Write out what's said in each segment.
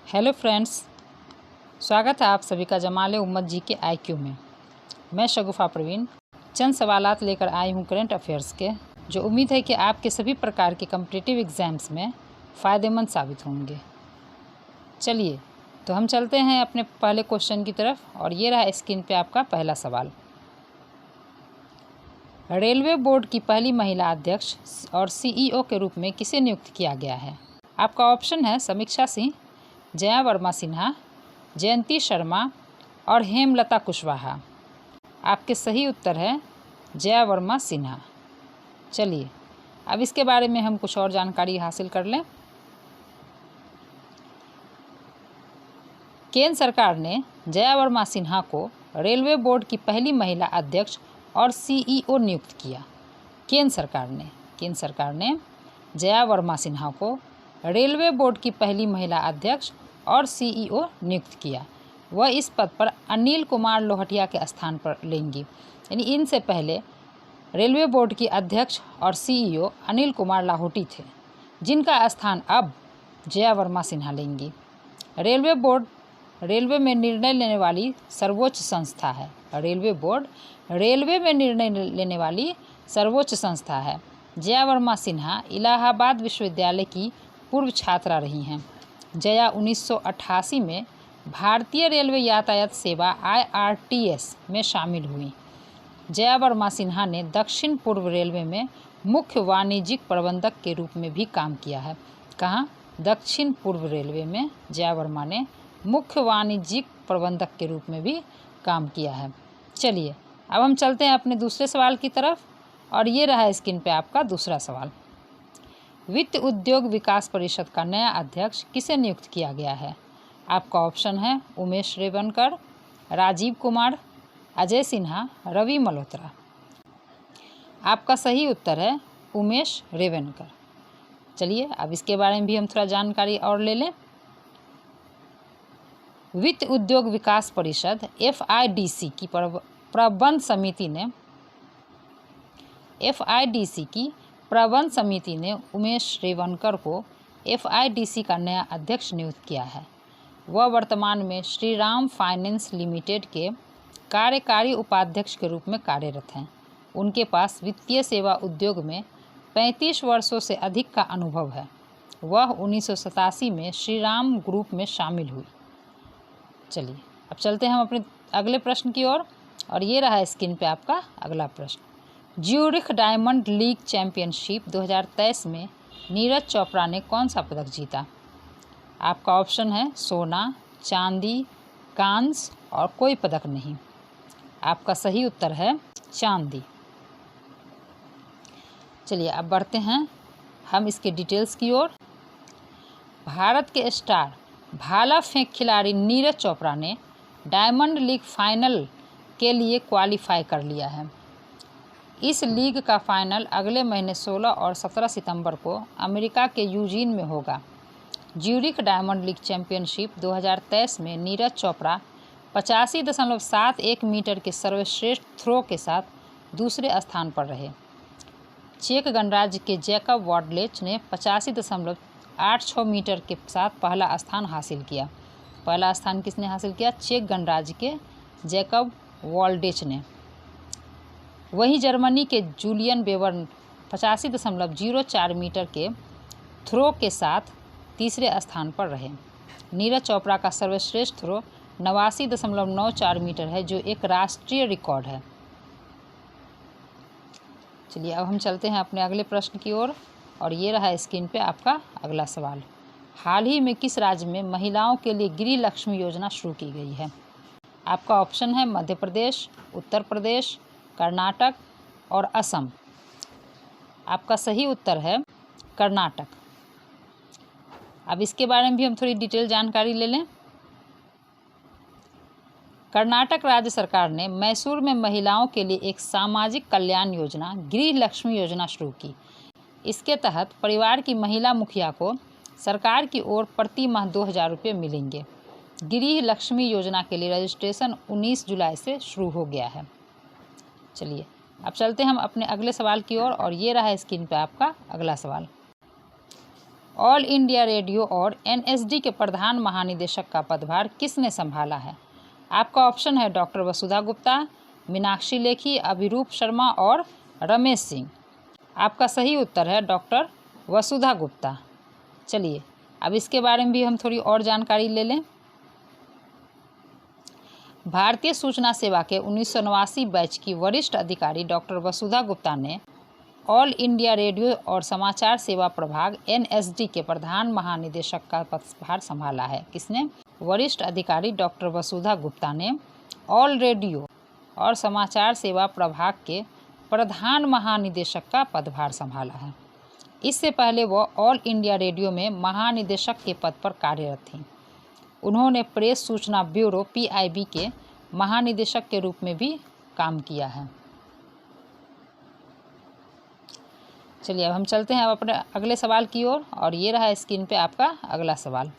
Hello friends, स्वागत है आप सभी का जमाल उम्मत जी के IQ में। मैं शगुफ़ा प्रवीण चंद सवालात लेकर आई हूँ करंट अफेयर्स के, जो उम्मीद है कि आपके सभी प्रकार के कॉम्पिटिटिव एग्ज़ाम्स में फ़ायदेमंद साबित होंगे। चलिए तो हम चलते हैं अपने पहले क्वेश्चन की तरफ, और ये रहा स्क्रीन पे आपका पहला सवाल। रेलवे बोर्ड की पहली महिला अध्यक्ष और CEO के रूप में किसे नियुक्त किया गया है? आपका ऑप्शन है समीक्षा सिंह, जया वर्मा सिन्हा, जयंती शर्मा और हेमलता कुशवाहा। आपके सही उत्तर है जया वर्मा सिन्हा। चलिए अब इसके बारे में हम कुछ और जानकारी हासिल कर लें। केंद्र सरकार ने जया वर्मा सिन्हा को रेलवे बोर्ड की पहली महिला अध्यक्ष और CEO नियुक्त किया। केंद्र सरकार ने जया वर्मा सिन्हा को रेलवे बोर्ड की पहली महिला अध्यक्ष और CEO नियुक्त किया। वह इस पद पर अनिल कुमार लोहटिया के स्थान पर लेंगी, यानी इनसे पहले रेलवे बोर्ड की अध्यक्ष और CEO अनिल कुमार लाहौटी थे, जिनका स्थान अब जया वर्मा सिन्हा लेंगी। रेलवे बोर्ड रेलवे में निर्णय लेने वाली सर्वोच्च संस्था है। रेलवे बोर्ड रेलवे में निर्णय लेने वाली सर्वोच्च संस्था है। जया वर्मा सिन्हा इलाहाबाद विश्वविद्यालय की पूर्व छात्रा रही हैं। जया 1988 में भारतीय रेलवे यातायात सेवा IRTS में शामिल हुई। जया वर्मा सिन्हा ने दक्षिण पूर्व रेलवे में मुख्य वाणिज्यिक प्रबंधक के रूप में भी काम किया है। कहाँ? दक्षिण पूर्व रेलवे में जया वर्मा ने मुख्य वाणिज्यिक प्रबंधक के रूप में भी काम किया है। चलिए अब हम चलते हैं अपने दूसरे सवाल की तरफ, और ये रहा स्क्रीन पे आपका दूसरा सवाल। वित्त उद्योग विकास परिषद का नया अध्यक्ष किसे नियुक्त किया गया है? आपका ऑप्शन है उमेश रेवनकर, राजीव कुमार, अजय सिन्हा, रवि मल्होत्रा। आपका सही उत्तर है उमेश रेवनकर। चलिए अब इसके बारे में भी हम थोड़ा जानकारी और ले लें। वित्त उद्योग विकास परिषद FIDC की प्रबंध समिति ने उमेश रेवनकर को FIDC का नया अध्यक्ष नियुक्त किया है। वह वर्तमान में श्रीराम फाइनेंस लिमिटेड के कार्यकारी उपाध्यक्ष के रूप में कार्यरत हैं। उनके पास वित्तीय सेवा उद्योग में 35 वर्षों से अधिक का अनुभव है। वह 1987 में श्रीराम ग्रुप में शामिल हुई। चलिए अब चलते हैं हम अपने अगले प्रश्न की ओर, और ये रहा स्क्रीन पे आपका अगला प्रश्न। ज्यूरिख डायमंड लीग चैंपियनशिप 2023 में नीरज चोपड़ा ने कौन सा पदक जीता? आपका ऑप्शन है सोना, चांदी, कांस्य और कोई पदक नहीं। आपका सही उत्तर है चांदी। चलिए अब बढ़ते हैं हम इसके डिटेल्स की ओर। भारत के स्टार भाला फेंक खिलाड़ी नीरज चोपड़ा ने डायमंड लीग फाइनल के लिए क्वालिफाई कर लिया है। इस लीग का फाइनल अगले महीने 16 और 17 सितंबर को अमेरिका के यूजीन में होगा। ज्यूरिख डायमंड लीग चैंपियनशिप 2023 में नीरज चोपड़ा 85.71 मीटर के सर्वश्रेष्ठ थ्रो के साथ दूसरे स्थान पर रहे। चेक गणराज्य के जैकब वॉल्डेच ने 85.86 मीटर के साथ पहला स्थान हासिल किया। पहला स्थान किसने हासिल किया? चेक गणराज्य के जैकब वॉल्डेच ने। वहीं जर्मनी के जूलियन वेबर 85.04 मीटर के थ्रो के साथ तीसरे स्थान पर रहे। नीरज चोपड़ा का सर्वश्रेष्ठ थ्रो 89.94 मीटर है, जो एक राष्ट्रीय रिकॉर्ड है। चलिए अब हम चलते हैं अपने अगले प्रश्न की ओर, और ये रहा स्क्रीन पे आपका अगला सवाल। हाल ही में किस राज्य में महिलाओं के लिए गृह लक्ष्मी योजना शुरू की गई है? आपका ऑप्शन है मध्य प्रदेश, उत्तर प्रदेश, कर्नाटक और असम। आपका सही उत्तर है कर्नाटक। अब इसके बारे में भी हम थोड़ी डिटेल जानकारी ले लें। कर्नाटक राज्य सरकार ने मैसूर में महिलाओं के लिए एक सामाजिक कल्याण योजना गृह लक्ष्मी योजना शुरू की। इसके तहत परिवार की महिला मुखिया को सरकार की ओर प्रति माह 2000 रुपये मिलेंगे। गृह लक्ष्मी योजना के लिए रजिस्ट्रेशन 19 जुलाई से शुरू हो गया है। चलिए अब चलते हैं हम अपने अगले सवाल की ओर, और ये रहा स्क्रीन पे आपका अगला सवाल। ऑल इंडिया रेडियो और एनएसडी के प्रधान महानिदेशक का पदभार किसने संभाला है? आपका ऑप्शन है डॉक्टर वसुधा गुप्ता, मीनाक्षी लेखी, अभिरूप शर्मा और रमेश सिंह। आपका सही उत्तर है डॉक्टर वसुधा गुप्ता। चलिए अब इसके बारे में भी हम थोड़ी और जानकारी ले लें। भारतीय सूचना सेवा के 1989 बैच की वरिष्ठ अधिकारी डॉक्टर वसुधा गुप्ता ने ऑल इंडिया रेडियो और समाचार सेवा प्रभाग एनएसडी के प्रधान महानिदेशक का पदभार संभाला है। किसने? वरिष्ठ अधिकारी डॉक्टर वसुधा गुप्ता ने ऑल रेडियो और समाचार सेवा प्रभाग के प्रधान महानिदेशक का पदभार संभाला है। इससे पहले वह ऑल इंडिया रेडियो में महानिदेशक के पद पर कार्यरत थीं। उन्होंने प्रेस सूचना ब्यूरो पीआईबी के महानिदेशक के रूप में भी काम किया है। चलिए अब हम चलते हैं अब अपने अगले सवाल की ओर, और ये रहा स्क्रीन पे आपका अगला सवाल।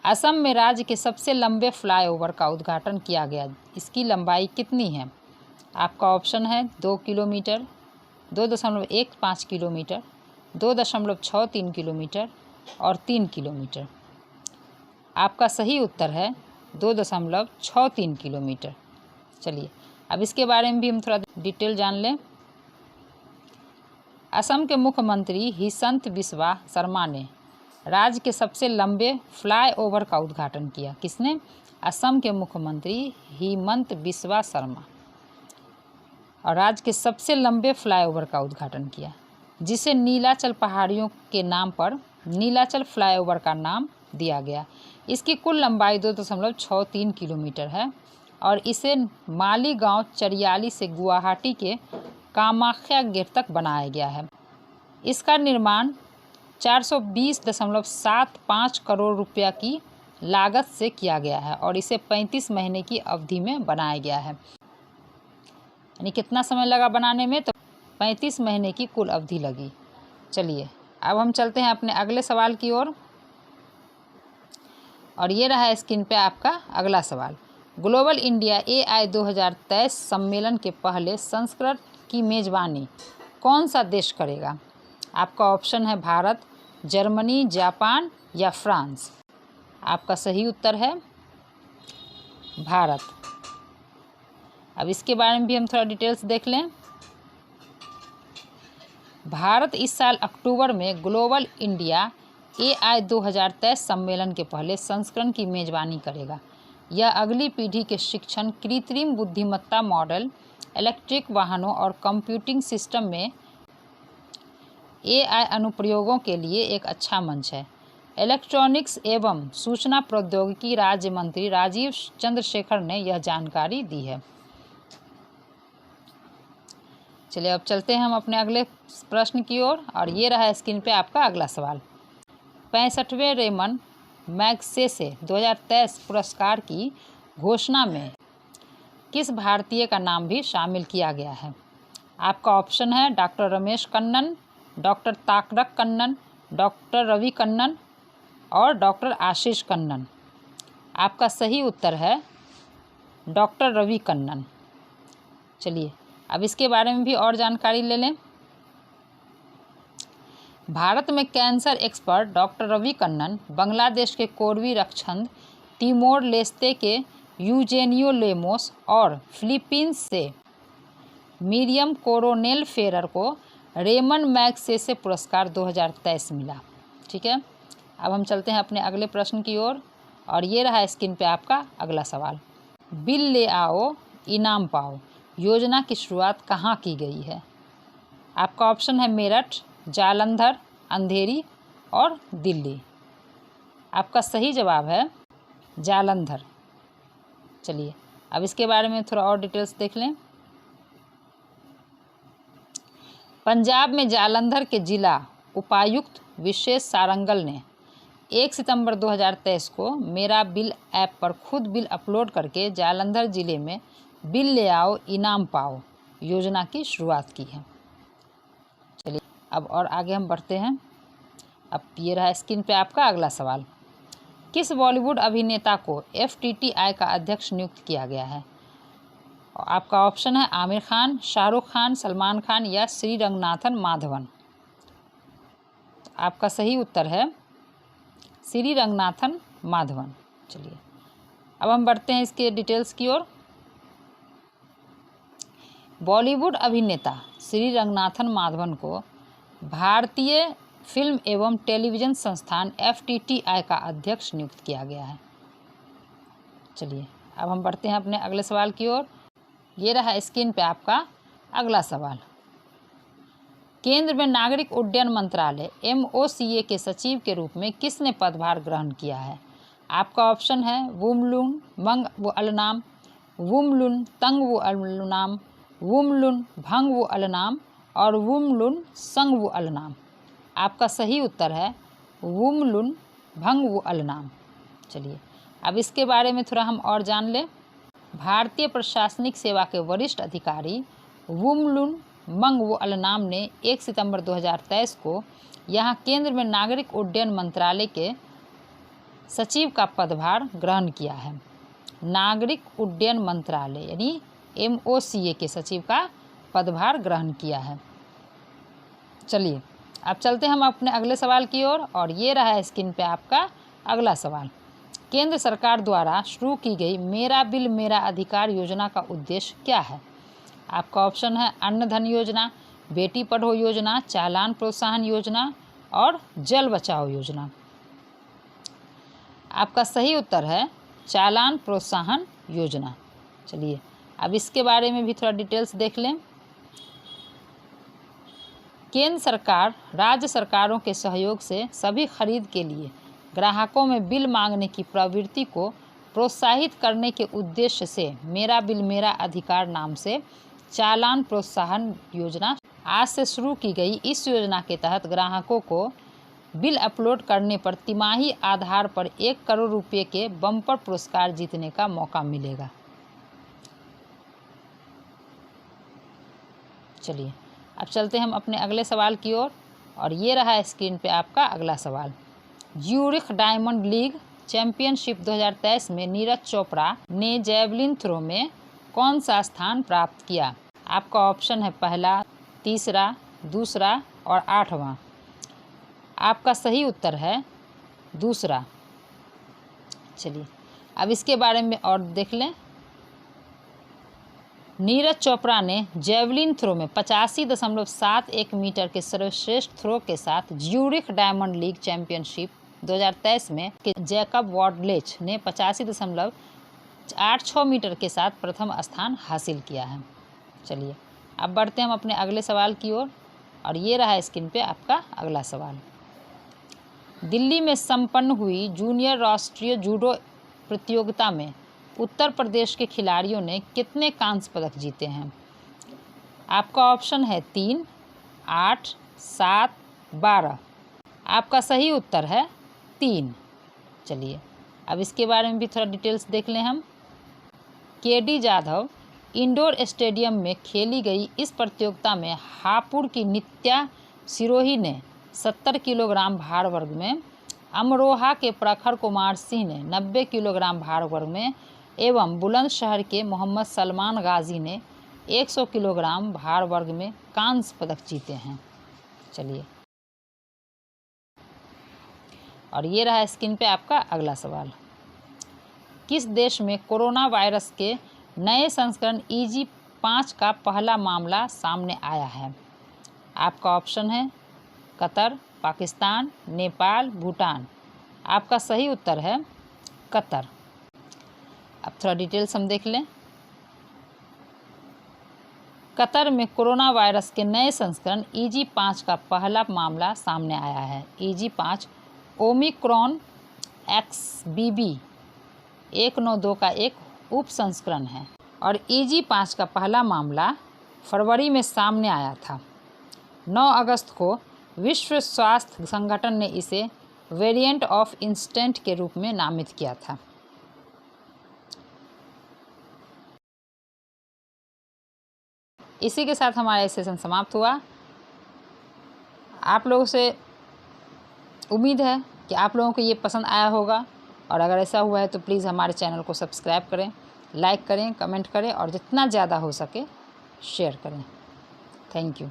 असम में राज्य के सबसे लंबे फ्लाईओवर का उद्घाटन किया गया, इसकी लंबाई कितनी है? आपका ऑप्शन है 2 किलोमीटर, 2.15 किलोमीटर, 2.63 किलोमीटर और 3 किलोमीटर। आपका सही उत्तर है 2.63 किलोमीटर। चलिए अब इसके बारे में भी हम थोड़ा डिटेल जान लें। असम के मुख्यमंत्री हिमंत बिस्वा शर्मा ने राज्य के सबसे लंबे फ्लाईओवर का उद्घाटन किया। किसने? असम के मुख्यमंत्री हिमंत बिस्वा शर्मा, और राज्य के सबसे लंबे फ्लाईओवर का उद्घाटन किया, जिसे नीलाचल पहाड़ियों के नाम पर नीलाचल फ्लाईओवर का नाम दिया गया। इसकी कुल लंबाई 2.63 किलोमीटर है और इसे मालीगांव चरियाली से गुवाहाटी के कामाख्या गेट तक बनाया गया है। इसका निर्माण 420.75 करोड़ रुपया की लागत से किया गया है और इसे 35 महीने की अवधि में बनाया गया है। यानी कितना समय लगा बनाने में? तो 35 महीने की कुल अवधि लगी। चलिए अब हम चलते हैं अपने अगले सवाल की ओर, और ये रहा स्क्रीन पे आपका अगला सवाल। ग्लोबल इंडिया AI 2023 सम्मेलन के पहले संस्करण की मेज़बानी कौन सा देश करेगा? आपका ऑप्शन है भारत, जर्मनी, जापान या फ्रांस। आपका सही उत्तर है भारत। अब इसके बारे में भी हम थोड़ा डिटेल्स देख लें। भारत इस साल अक्टूबर में ग्लोबल इंडिया AI 2023 सम्मेलन के पहले संस्करण की मेज़बानी करेगा। यह अगली पीढ़ी के शिक्षण, कृत्रिम बुद्धिमत्ता मॉडल, इलेक्ट्रिक वाहनों और कंप्यूटिंग सिस्टम में AI अनुप्रयोगों के लिए एक अच्छा मंच है। इलेक्ट्रॉनिक्स एवं सूचना प्रौद्योगिकी राज्य मंत्री राजीव चंद्रशेखर ने यह जानकारी दी है। चलिए अब चलते हैं हम अपने अगले प्रश्न की ओर, और ये रहा स्क्रीन पे आपका अगला सवाल। 65वें रेमन मैग्सेसे 2023 पुरस्कार की घोषणा में किस भारतीय का नाम भी शामिल किया गया है? आपका ऑप्शन है doctor Ramesh Kannan, doctor Tarak Kannan, doctor Ravi Kannan और डॉक्टर आशीष कन्नन। आपका सही उत्तर है डॉक्टर रवि कन्नन। चलिए अब इसके बारे में भी और जानकारी ले लें। भारत में cancer expert doctor Ravi Kannan Bangladesh के कोरवी रक्षंद, तिमोर लेस्ते के यूजेनियो लेमोस और फिलीपींस से मिरियम कोरोनेल फेरर को रेमन मैग्सेसे पुरस्कार 2023 मिला। ठीक है, अब हम चलते हैं अपने अगले प्रश्न की ओर, और ये रहा स्क्रीन पे आपका अगला सवाल। बिल ले आओ इनाम पाओ योजना की शुरुआत कहाँ की गई है? आपका ऑप्शन है मेरठ, जालंधर, अंधेरी और दिल्ली। आपका सही जवाब है जालंधर। चलिए अब इसके बारे में थोड़ा और डिटेल्स देख लें। पंजाब में जालंधर के जिला उपायुक्त विशेष सारंगल ने 1 सितंबर 2023 को मेरा बिल ऐप पर खुद बिल अपलोड करके जालंधर जिले में बिल ले आओ इनाम पाओ योजना की शुरुआत की है। चलिए अब और आगे हम बढ़ते हैं। अब ये रहा स्क्रीन पे आपका अगला सवाल। किस बॉलीवुड अभिनेता को FTTI का अध्यक्ष नियुक्त किया गया है? आपका ऑप्शन है आमिर खान, शाहरुख खान, सलमान खान या श्री रंगनाथन माधवन। आपका सही उत्तर है श्री रंगनाथन माधवन। चलिए अब हम बढ़ते हैं इसके डिटेल्स की ओर। बॉलीवुड अभिनेता श्री रंगनाथन माधवन को भारतीय फिल्म एवं टेलीविज़न संस्थान FTTI का अध्यक्ष नियुक्त किया गया है। चलिए अब हम बढ़ते हैं अपने अगले सवाल की ओर। ये रहा स्क्रीन पे आपका अगला सवाल। केंद्र में नागरिक उड्डयन मंत्रालय MOCA के सचिव के रूप में किसने पदभार ग्रहण किया है? आपका ऑप्शन है वुमलुन मंग वो अलनाम, वुमलुन तंग वो अलनाम, वुमलुन भंग वो अलनाम और वुमलुन संग वो अलनाम। आपका सही उत्तर है वुमलुन भंग वो अलनाम। चलिए अब इसके बारे में थोड़ा हम और जान लें। भारतीय प्रशासनिक सेवा के वरिष्ठ अधिकारी वुमलुन मंग वो अलनाम ने 1 सितंबर 2023 को यहाँ केंद्र में नागरिक उड्डयन मंत्रालय के सचिव का पदभार ग्रहण किया है। नागरिक उड्डयन मंत्रालय यानी MOCA के सचिव का पदभार ग्रहण किया है। चलिए अब चलते हैं हम अपने अगले सवाल की ओर और ये रहा है स्क्रीन पे आपका अगला सवाल। केंद्र सरकार द्वारा शुरू की गई मेरा बिल मेरा अधिकार योजना का उद्देश्य क्या है? आपका ऑप्शन है अन्न धन योजना, बेटी पढ़ो योजना, चालान प्रोत्साहन योजना और जल बचाओ योजना। आपका सही उत्तर है चालान प्रोत्साहन योजना। चलिए अब इसके बारे में भी थोड़ा डिटेल्स देख लें। केंद्र सरकार राज्य सरकारों के सहयोग से सभी खरीद के लिए ग्राहकों में बिल मांगने की प्रवृत्ति को प्रोत्साहित करने के उद्देश्य से मेरा बिल मेरा अधिकार नाम से चालान प्रोत्साहन योजना आज से शुरू की गई। इस योजना के तहत ग्राहकों को बिल अपलोड करने पर तिमाही आधार पर 1 करोड़ रुपये के बम्पर पुरस्कार जीतने का मौका मिलेगा। चलिए अब चलते हैं हम अपने अगले सवाल की ओर और ये रहा स्क्रीन पे आपका अगला सवाल। ज्यूरिख डायमंड लीग चैंपियनशिप 2023 में नीरज चोपड़ा ने जैवलिन थ्रो में कौन सा स्थान प्राप्त किया? आपका ऑप्शन है पहला, तीसरा, दूसरा और 8वां। आपका सही उत्तर है दूसरा। चलिए अब इसके बारे में और देख लें। नीरज चोपड़ा ने जैवलिन थ्रो में 85.71 मीटर के सर्वश्रेष्ठ थ्रो के साथ ज्यूरिख डायमंड लीग चैंपियनशिप 2023 में जैकब वॉर्डलेच ने 85.86 मीटर के साथ प्रथम स्थान हासिल किया है। चलिए अब बढ़ते हैं हम अपने अगले सवाल की ओर और ये रहा स्क्रीन पे आपका अगला सवाल। दिल्ली में संपन्न हुई जूनियर राष्ट्रीय जूडो प्रतियोगिता में उत्तर प्रदेश के खिलाड़ियों ने कितने कांस्य पदक जीते हैं? आपका ऑप्शन है 3, 8, 7, 12। आपका सही उत्तर है 3। चलिए अब इसके बारे में भी थोड़ा डिटेल्स देख लें हम। KD जाधव इंडोर स्टेडियम में खेली गई इस प्रतियोगिता में हापुड़ की नित्या सिरोही ने 70 किलोग्राम भार वर्ग में, अमरोहा के प्रखर कुमार सिंह ने 90 किलोग्राम भार वर्ग में एवं बुलंदशहर के मोहम्मद सलमान गाजी ने 100 किलोग्राम भार वर्ग में कांस्य पदक जीते हैं। चलिए और ये रहा स्क्रीन पे आपका अगला सवाल। किस देश में कोरोना वायरस के नए संस्करण EG5 का पहला मामला सामने आया है? आपका ऑप्शन है कतर, पाकिस्तान, नेपाल, भूटान। आपका सही उत्तर है कतर। अब थोड़ा डिटेल्स हम देख लें। कतर में कोरोना वायरस के नए संस्करण EG5 का पहला मामला सामने आया है। EG5 ओमिक्रॉन XBB 192 का एक उप संस्करण है और EG5 का पहला मामला फरवरी में सामने आया था। 9 अगस्त को विश्व स्वास्थ्य संगठन ने इसे वेरिएंट ऑफ इंस्टेंट के रूप में नामित किया था। इसी के साथ हमारा ये सेशन समाप्त हुआ। आप लोगों से उम्मीद है कि आप लोगों को ये पसंद आया होगा और अगर ऐसा हुआ है तो प्लीज़ हमारे चैनल को सब्सक्राइब करें, लाइक करें, कमेंट करें और जितना ज़्यादा हो सके शेयर करें। Thank you.